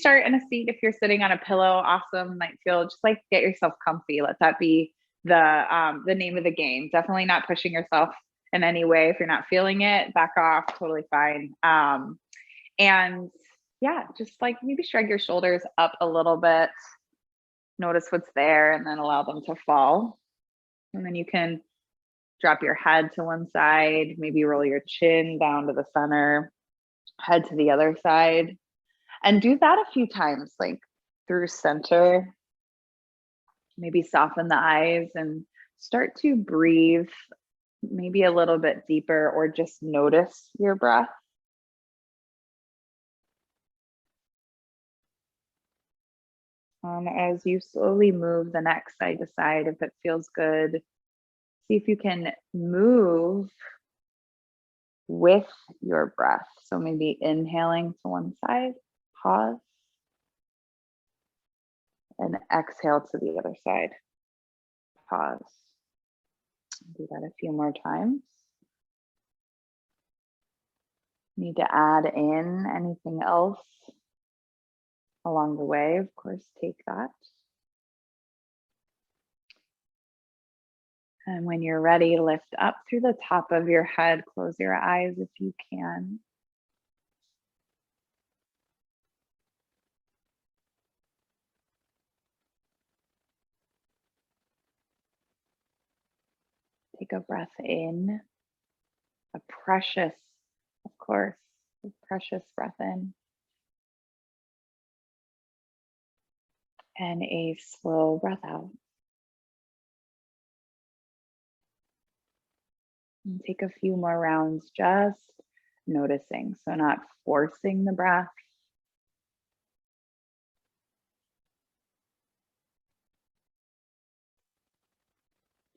start in a seat. If you're sitting on a pillow, awesome. Might feel just like get yourself comfy. Let that be the name of the game. Definitely not pushing yourself in any way. If you're not feeling it, back off, totally fine. And yeah, just like maybe shrug your shoulders up a little bit, notice what's there, and then allow them to fall. And then you can drop your head to one side, maybe roll your chin down to the center, head to the other side, and do that a few times, like through center. Maybe soften the eyes and start to breathe maybe a little bit deeper, or just notice your breath. As you slowly move the neck side to side, if it feels good, see if you can move with your breath. So maybe inhaling to one side, pause, and exhale to the other side, pause. Do that a few more times. Need to add in anything else along the way, of course, take that. And when you're ready, lift up through the top of your head, close your eyes if you can. Take a breath in, a precious, of course, a precious breath in. And a slow breath out. And take a few more rounds just noticing, so not forcing the breath.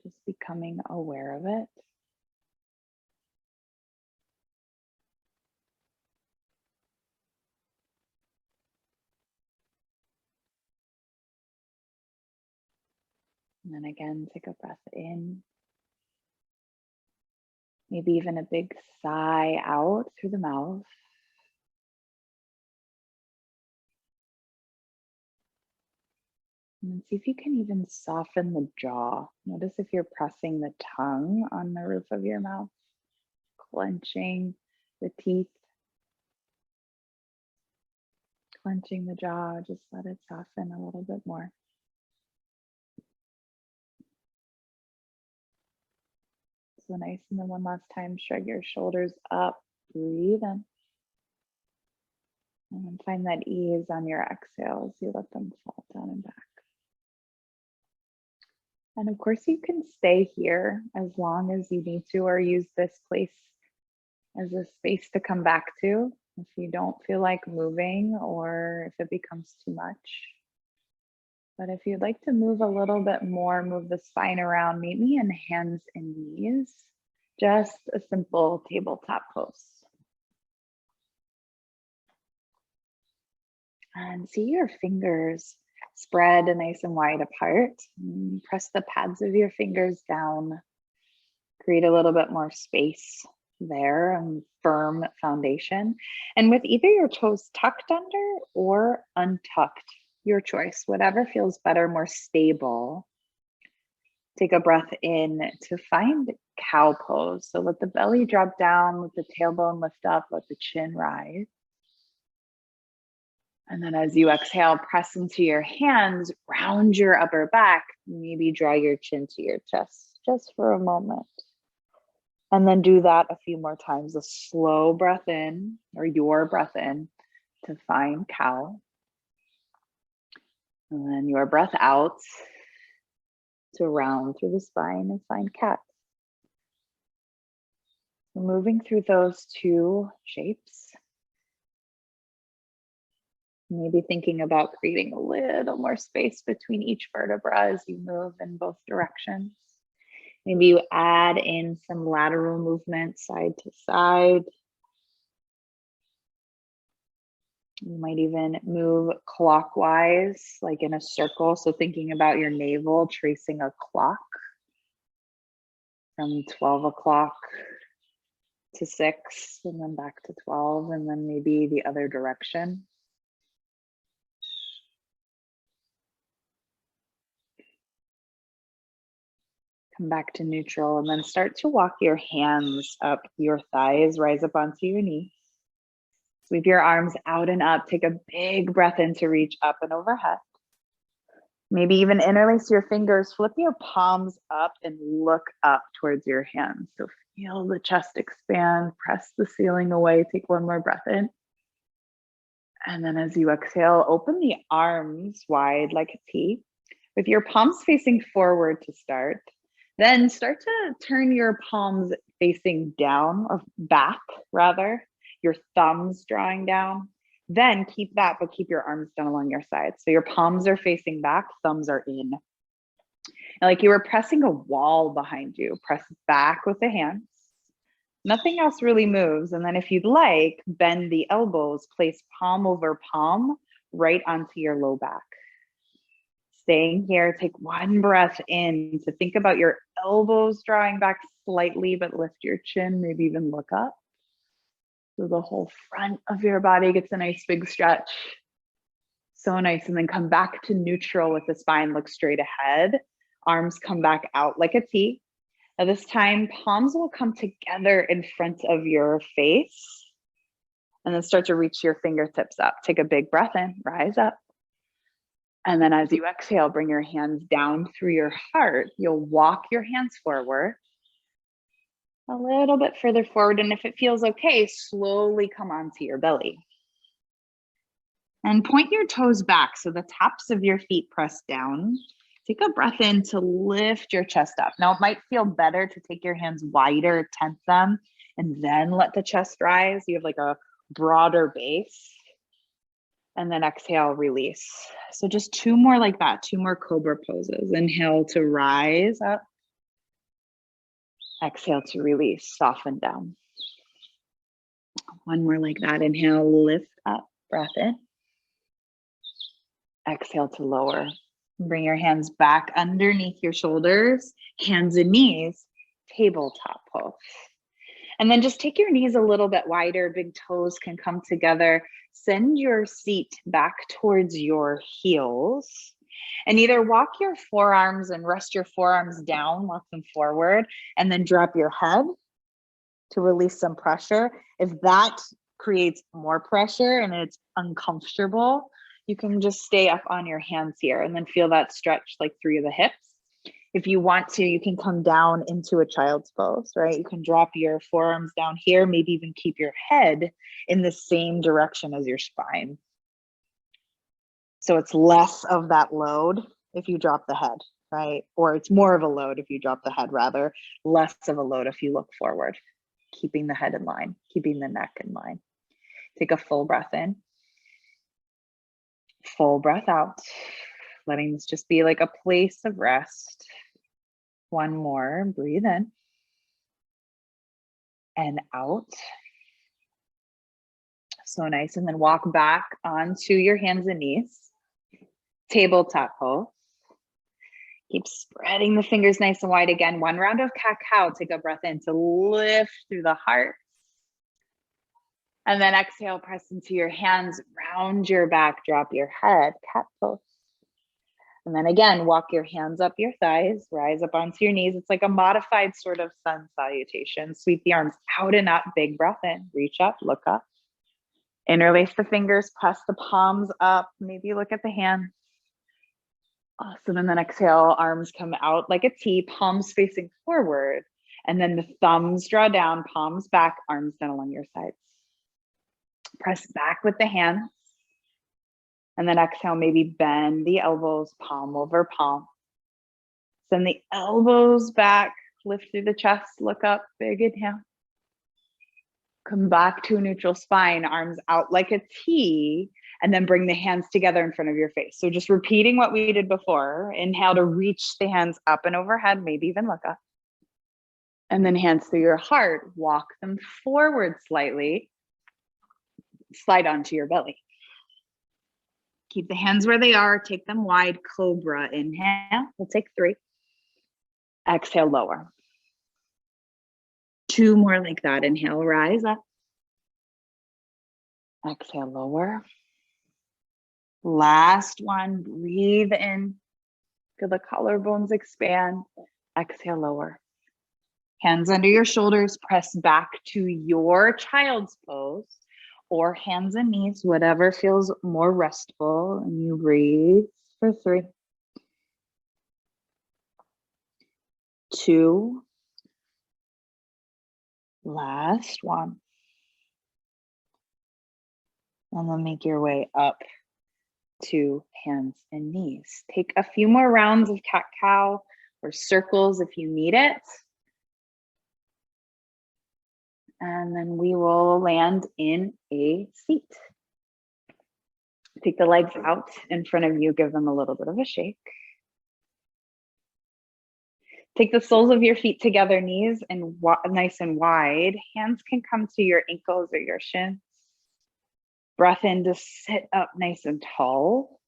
Just becoming aware of it. And then again, take a breath in. Maybe even a big sigh out through the mouth. And see if you can even soften the jaw. Notice if you're pressing the tongue on the roof of your mouth, clenching the teeth, clenching the jaw, just let it soften a little bit more. So nice, and then one last time, shrug your shoulders up, breathe in. And then find that ease on your exhales. You let them fall down and back. And of course, you can stay here as long as you need to, or use this place as a space to come back to if you don't feel like moving or if it becomes too much. But if you'd like to move a little bit more, move the spine around, meet me in hands and knees, just a simple tabletop pose. And see your fingers spread nice and wide apart. Press the pads of your fingers down. Create a little bit more space there and firm foundation. And with either your toes tucked under or untucked, your choice, whatever feels better, more stable. Take a breath in to find cow pose. So let the belly drop down, let the tailbone lift up, let the chin rise. And then as you exhale, press into your hands, round your upper back, maybe draw your chin to your chest just for a moment. And then do that a few more times. A slow breath in, or your breath in, to find cow. And then your breath out to round through the spine and find cat. Moving through those two shapes. Maybe thinking about creating a little more space between each vertebra as you move in both directions. Maybe you add in some lateral movement side to side. You might even move clockwise, like in a circle. So thinking about your navel, tracing a clock from 12 o'clock to 6, and then back to 12, and then maybe the other direction. Come back to neutral and then start to walk your hands up your thighs, rise up onto your knees. Sweep your arms out and up. Take a big breath in to reach up and overhead. Maybe even interlace your fingers, flip your palms up and look up towards your hands. So feel the chest expand, press the ceiling away. Take one more breath in. And then as you exhale, open the arms wide like a T with your palms facing forward to start. Then start to turn your palms facing down or back rather, your thumbs drawing down. Then keep that, but keep your arms down along your sides. So your palms are facing back, thumbs are in. And like you were pressing a wall behind you, press back with the hands. Nothing else really moves. And then if you'd like, bend the elbows, place palm over palm right onto your low back. Staying here, take one breath in to think about your elbows drawing back slightly, but lift your chin, maybe even look up. So the whole front of your body gets a nice big stretch. So nice. And then come back to neutral with the spine, look straight ahead. Arms come back out like a T. Now this time, palms will come together in front of your face. And then start to reach your fingertips up. Take a big breath in, rise up. And then as you exhale, bring your hands down through your heart. You'll walk your hands forward. A little bit further forward, and if it feels okay, slowly come onto your belly. And point your toes back so the tops of your feet press down. Take a breath in to lift your chest up. Now it might feel better to take your hands wider, tense them, and then let the chest rise. You have like a broader base. And then exhale, release. So just two more like that, two more cobra poses. Inhale to rise up. Exhale to release, soften down. One more like that. Inhale, lift up, breath in. Exhale to lower. Bring your hands back underneath your shoulders, hands and knees, tabletop pose. And then just take your knees a little bit wider, big toes can come together. Send your seat back towards your heels. And either walk your forearms and rest your forearms down, walk them forward, and then drop your head to release some pressure. If that creates more pressure and it's uncomfortable, you can just stay up on your hands here and then feel that stretch like through the hips. If you want to, you can come down into a child's pose, right? You can drop your forearms down here, maybe even keep your head in the same direction as your spine. So it's less of that load if you drop the head, right? Or it's more of a load if you drop the head, rather, less of a load if you look forward, keeping the head in line, keeping the neck in line. Take a full breath in, full breath out, letting this just be like a place of rest. One more, breathe in and out. So nice. And then walk back onto your hands and knees. Tabletop pose. Keep spreading the fingers nice and wide again. One round of cat-cow. Take a breath in to lift through the heart. And then exhale, press into your hands, round your back, drop your head, cat pose. And then again, walk your hands up your thighs, rise up onto your knees. It's like a modified sort of sun salutation. Sweep the arms out and up, big breath in, reach up, look up. Interlace the fingers, press the palms up, maybe look at the hands. Awesome, and then exhale, arms come out like a T, palms facing forward. And then the thumbs draw down, palms back, arms down along your sides. Press back with the hands. And then exhale, maybe bend the elbows, palm over palm. Send the elbows back, lift through the chest, look up, big inhale. Come back to a neutral spine, arms out like a T, and then bring the hands together in front of your face. So just repeating what we did before. Inhale to reach the hands up and overhead, maybe even look up. And then hands through your heart, walk them forward slightly, slide onto your belly. Keep the hands where they are, take them wide, cobra, inhale, we'll take 3. Exhale, lower. 2 more like that, inhale, rise up. Exhale, lower. Last one, breathe in, feel the collarbones expand. Exhale, lower. Hands under your shoulders, press back to your child's pose or hands and knees, whatever feels more restful. And you breathe for 3, 2, last one. And then make your way up to hands and knees. Take a few more rounds of cat-cow or circles if you need it. And then we will land in a seat. Take the legs out in front of you, give them a little bit of a shake. Take the soles of your feet together, knees and nice and wide. Hands can come to your ankles or your shins. Breath in to sit up nice and tall.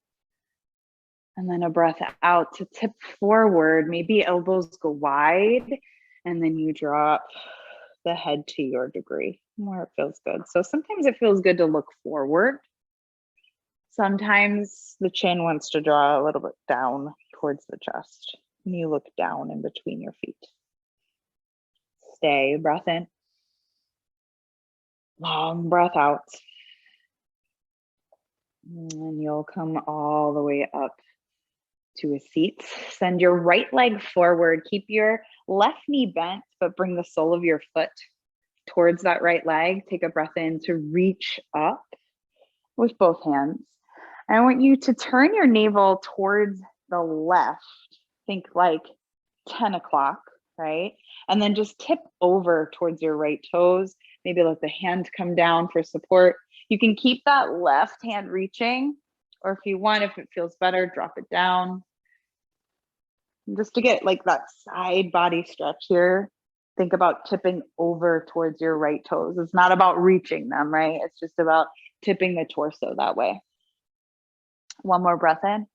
And then a breath out to tip forward. Maybe elbows go wide. And then you drop the head to your degree where it feels good. So sometimes it feels good to look forward. Sometimes the chin wants to draw a little bit down towards the chest. And you look down in between your feet. Stay, breath in. Long breath out. And you'll come all the way up to a seat. Send your right leg forward. Keep your left knee bent, but bring the sole of your foot towards that right leg. Take a breath in to reach up with both hands. I want you to turn your navel towards the left. Think like 10 o'clock, right? And then just tip over towards your right toes. Maybe let the hand come down for support. You can keep that left hand reaching, or if you want, if it feels better, drop it down. Just to get like that side body stretch here, think about tipping over towards your right toes. It's not about reaching them, right? It's just about tipping the torso that way. One more breath in.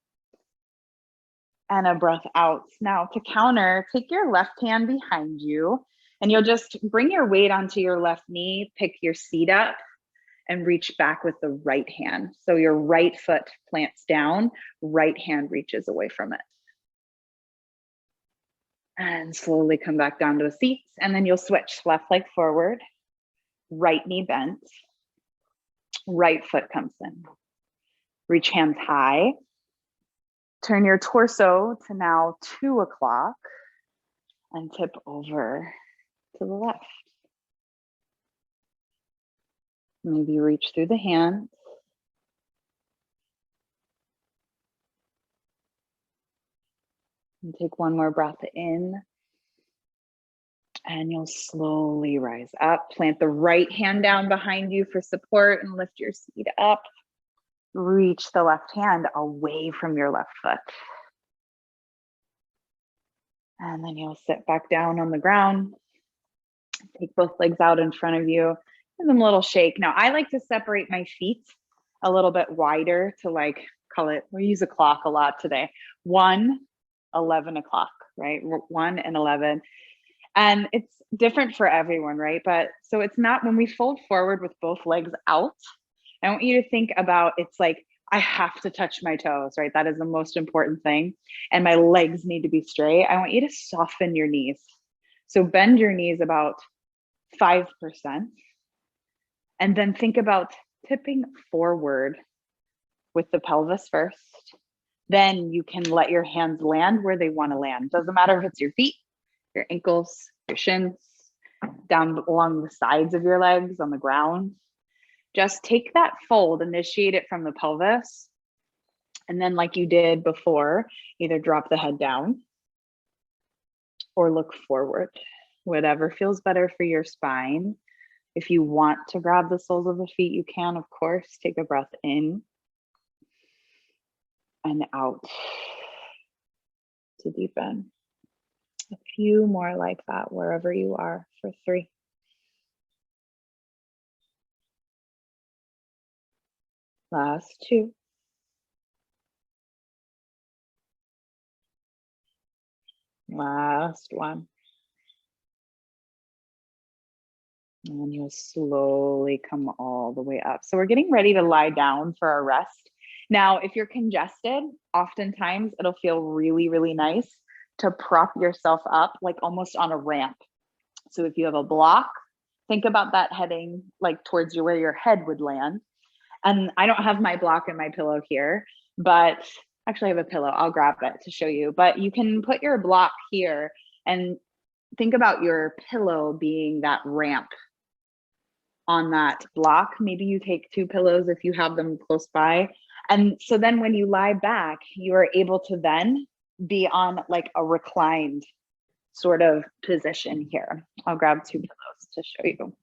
And a breath out. Now to counter, take your left hand behind you and you'll just bring your weight onto your left knee, pick your seat up and reach back with the right hand. So your right foot plants down, right hand reaches away from it. And slowly come back down to the seat. And then you'll switch left leg forward, right knee bent, right foot comes in. Reach hands high. Turn your torso to now 2 o'clock and tip over to the left. Maybe reach through the hands. And take one more breath in. And you'll slowly rise up. Plant the right hand down behind you for support and lift your seat up. Reach the left hand away from your left foot. And then you'll sit back down on the ground. Take both legs out in front of you. Give them a little shake. Now, I like to separate my feet a little bit wider to like, call it, we use a clock a lot today. 1, 11 o'clock, right? 1 and 11. And it's different for everyone, right? But so it's not, when we fold forward with both legs out, I want you to think about, it's like, I have to touch my toes, right? That is the most important thing. And my legs need to be straight. I want you to soften your knees. So bend your knees about 5%. And then think about tipping forward with the pelvis first. Then you can let your hands land where they want to land. Doesn't matter if it's your feet, your ankles, your shins, down along the sides of your legs, on the ground. Just take that fold, initiate it from the pelvis. And then like you did before, either drop the head down or look forward, whatever feels better for your spine. If you want to grab the soles of the feet, you can, of course. Take a breath in and out to deepen. A few more like that, wherever you are, for 3. Last 2. Last 1. And you'll slowly come all the way up. So we're getting ready to lie down for our rest. Now, if you're congested, oftentimes it'll feel really, really nice to prop yourself up, like almost on a ramp. So if you have a block, think about that heading like towards you where your head would land. And I don't have my block and my pillow here, but actually I have a pillow. I'll grab it to show you. But you can put your block here and think about your pillow being that ramp on that block. Maybe you take 2 pillows if you have them close by. And so then when you lie back, you are able to then be on like a reclined sort of position here. I'll grab 2 pillows to show you.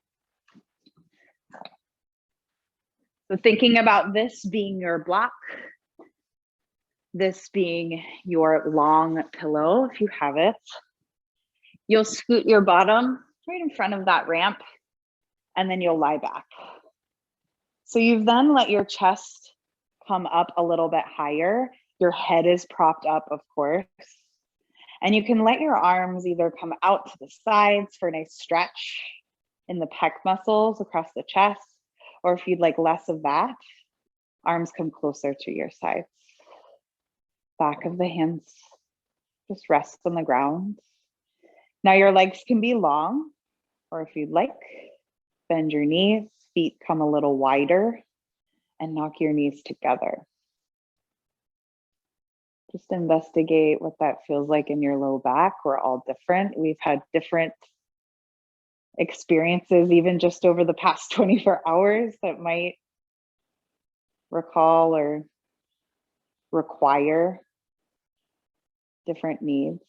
So thinking about this being your block, this being your long pillow, if you have it, you'll scoot your bottom right in front of that ramp, and then you'll lie back. So you've then let your chest come up a little bit higher. Your head is propped up, of course. And you can let your arms either come out to the sides for a nice stretch in the pec muscles across the chest, or if you'd like less of that, arms come closer to your sides. Back of the hands just rest on the ground. Now your legs can be long, or if you'd like, bend your knees, feet come a little wider, and knock your knees together. Just investigate what that feels like in your low back. We're all different. We've had different experiences, even just over the past 24 hours, that might recall or require different needs.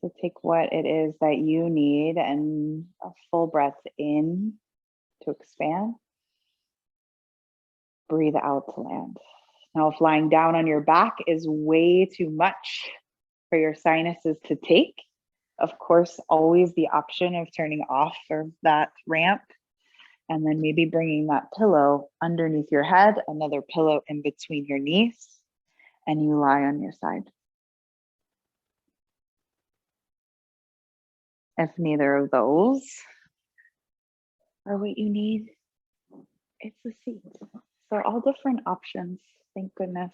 So take what it is that you need and a full breath in to expand. Breathe out to land. Now, if lying down on your back is way too much for your sinuses to take, of course, always the option of turning off of that ramp and then maybe bringing that pillow underneath your head, another pillow in between your knees, and you lie on your side. If neither of those are what you need, it's a seat. So all different options, thank goodness.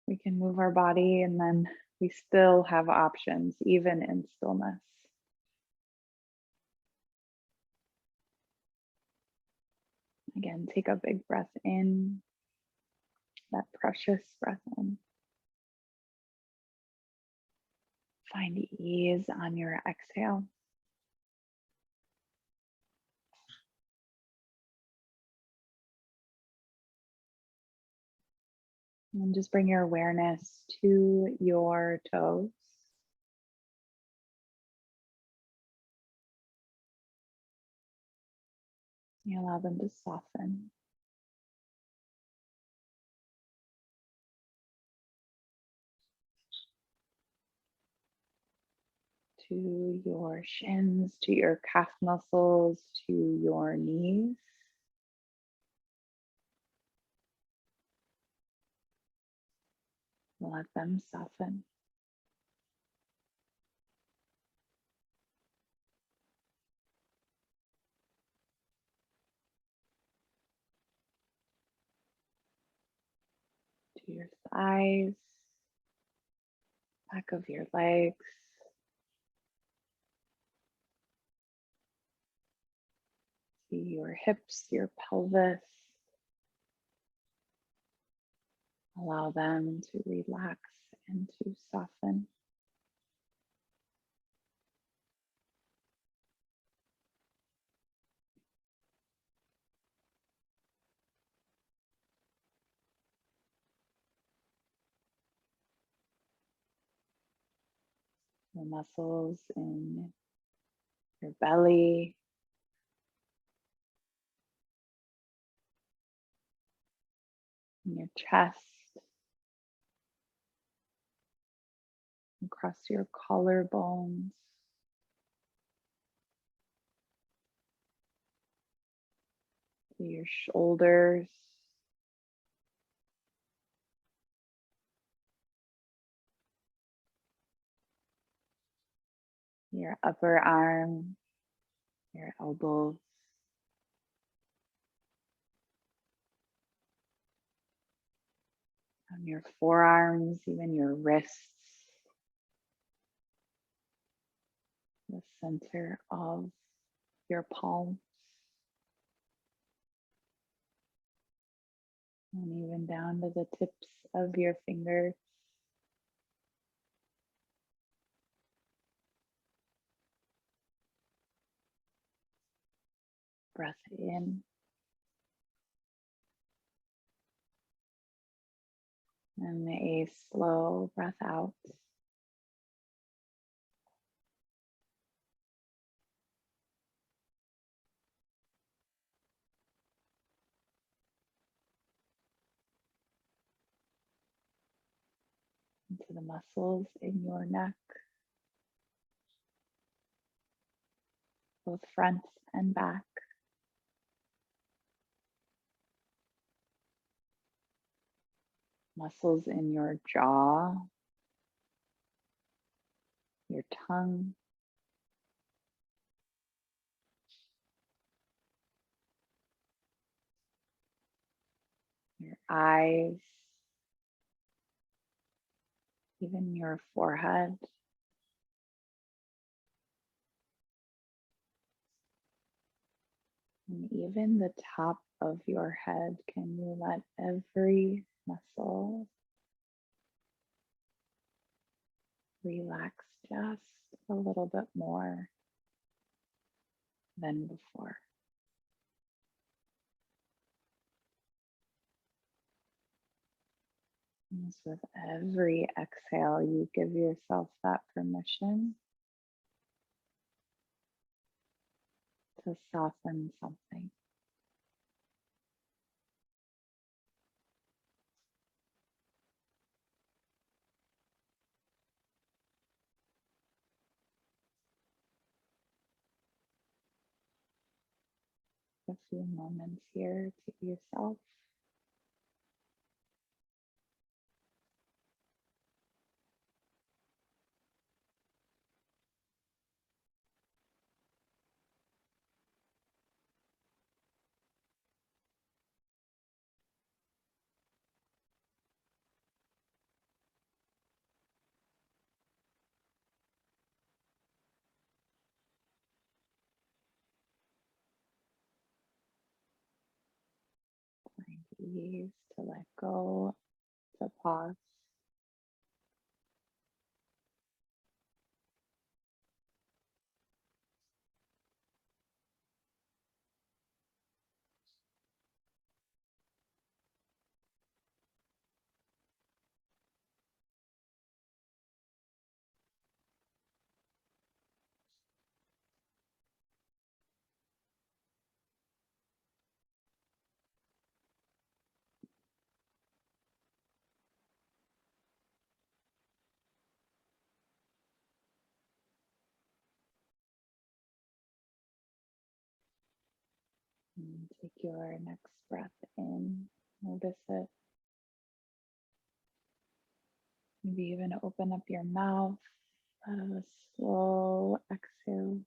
We can move our body and then we still have options, even in stillness. Again, take a big breath in, that precious breath in. Find ease on your exhale. And just bring your awareness to your toes. You allow them to soften. To your shins, to your calf muscles, to your knees. Let them soften. To your thighs, back of your legs. To your hips, your pelvis. Allow them to relax and to soften. The muscles in your belly, in your chest, across your collarbones, to your shoulders, your upper arm, your elbows. on your forearms, even your wrists, the center of your palms, and even down to the tips of your fingers. Breath in. And a slow breath out. Into the muscles in your neck, both front and back. Muscles in your jaw, your tongue, your eyes, even your forehead. And even the top of your head. Can you let every muscle relax just a little bit more than before? And with every exhale, you give yourself that permission to soften something. A few moments here to yourself. Find ease to let go, to pause. And take your next breath in. Notice it. Maybe even open up your mouth. A slow exhale.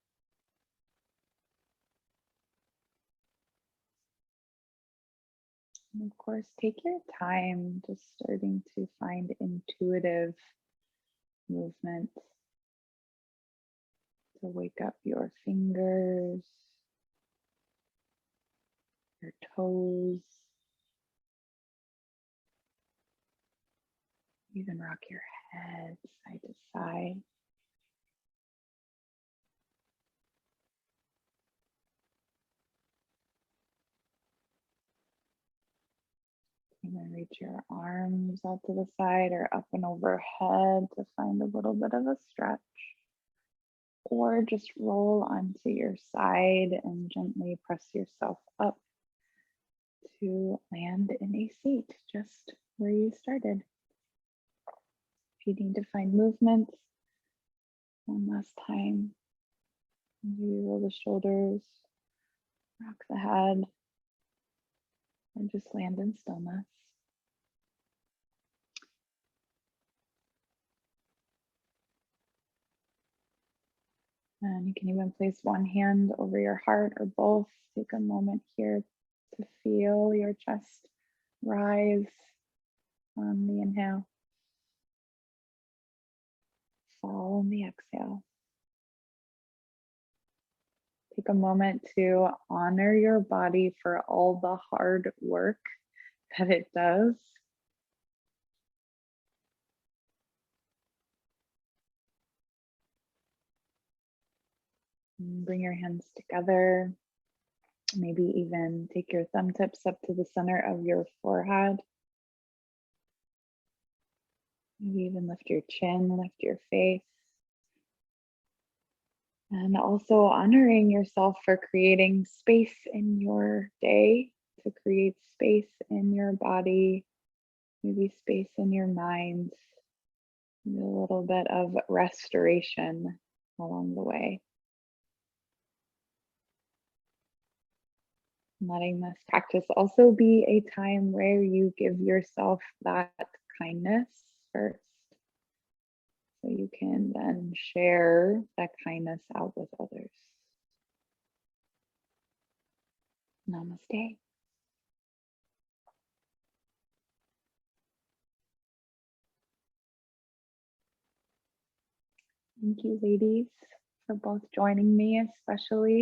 And of course, take your time just starting to find intuitive movement to wake up your fingers, your toes, even rock your head side to side. And then reach your arms out to the side or up and overhead to find a little bit of a stretch. Or just roll onto your side and gently press yourself up to land in a seat just where you started. If you need to find movement, one last time. Maybe roll the shoulders, rock the head, and just land in stillness. And you can even place one hand over your heart or both. Take a moment here to feel your chest rise on the inhale, fall on the exhale. Take a moment to honor your body for all the hard work that it does. And bring your hands together. Maybe even take your thumb tips up to the center of your forehead. Maybe even lift your chin, lift your face. And also honoring yourself for creating space in your day, to create space in your body, maybe space in your mind, maybe a little bit of restoration along the way. Letting this practice also be a time where you give yourself that kindness first, so you can then share that kindness out with others. Namaste. Thank you, ladies, for both joining me, especially